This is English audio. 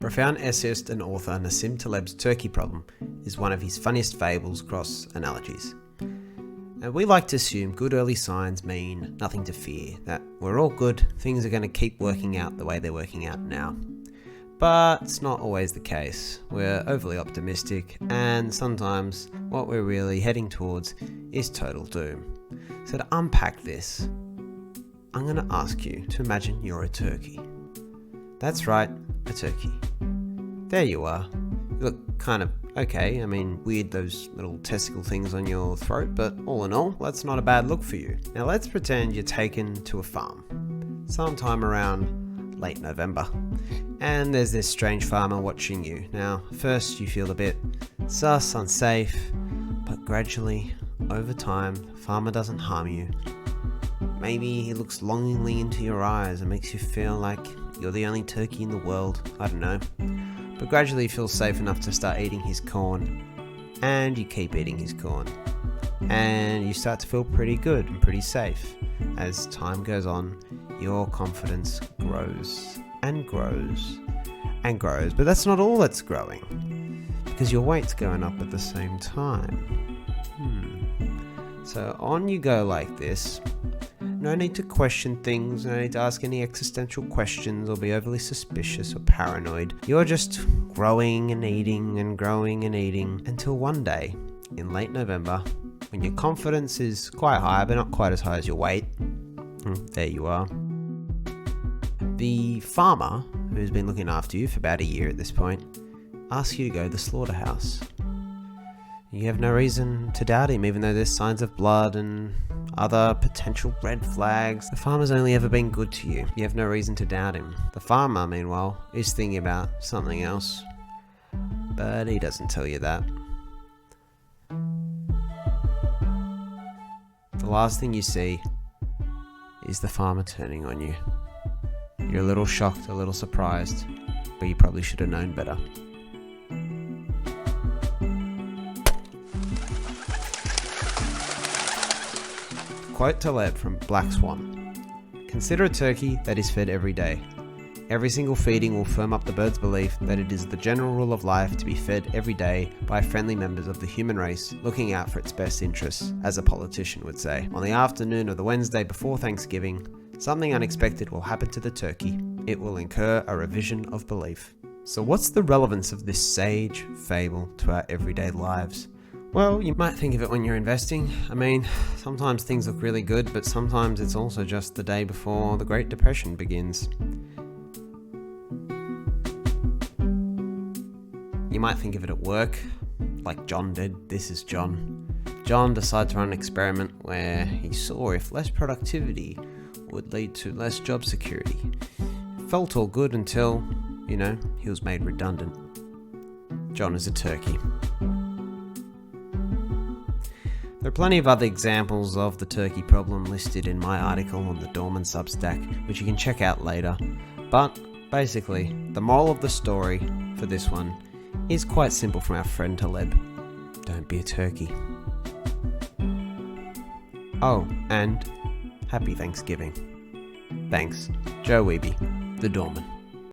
Profound essayist and author Nassim Taleb's turkey problem is one of his funniest fables cross analogies. And we like to assume good early signs mean nothing to fear, that we're all good, things are going to keep working out the way they're working out now. But it's not always the case. We're overly optimistic, and sometimes what we're really heading towards is total doom. So to unpack this, I'm going to ask you to imagine you're a turkey. That's right, a turkey. There you are. You look kind of okay. Weird those little testicle things on your throat, but all in all, that's not a bad look for you. Now let's pretend you're taken to a farm, sometime around late November, and there's this strange farmer watching you. Now, first you feel a bit sus, unsafe, but gradually, over time, the farmer doesn't harm you. Maybe he looks longingly into your eyes and makes you feel like you're the only turkey in the world, I don't know. But gradually you feel safe enough to start eating his corn, and you keep eating his corn. And you start to feel pretty good and pretty safe. As time goes on, your confidence grows and grows and grows. But that's not all that's growing, because your weight's going up at the same time. So on you go like this. No need to question things, no need to ask any existential questions or be overly suspicious or paranoid. You're just growing and eating and growing and eating until one day, in late November, when your confidence is quite high, but not quite as high as your weight. There you are. The farmer, who's been looking after you for about a year at this point, asks you to go to the slaughterhouse. You have no reason to doubt him, even though there's signs of blood and other potential red flags. The farmer's only ever been good to you. You have no reason to doubt him. The farmer, meanwhile, is thinking about something else, but he doesn't tell you that. The last thing you see is the farmer turning on you. You're a little shocked, a little surprised, but you probably should have known better. Quote Taleb from Black Swan: "Consider a turkey that is fed every day. Every single feeding will firm up the bird's belief that it is the general rule of life to be fed every day by friendly members of the human race looking out for its best interests, as a politician would say. On the afternoon of the Wednesday before Thanksgiving, something unexpected will happen to the turkey. It will incur a revision of belief." So what's the relevance of this sage fable to our everyday lives? Well, you might think of it when you're investing. Sometimes things look really good, but sometimes it's also just the day before the Great Depression begins. You might think of it at work, like John did. This is John. John decided to run an experiment where he saw if less productivity would lead to less job security. It felt all good until, he was made redundant. John is a turkey. There are plenty of other examples of the turkey problem listed in my article on the Dorman Substack, which you can check out later. But basically, the moral of the story for this one is quite simple from our friend Taleb. Don't be a turkey. Oh, and happy Thanksgiving. Thanks, Joe Weeby, the Doorman.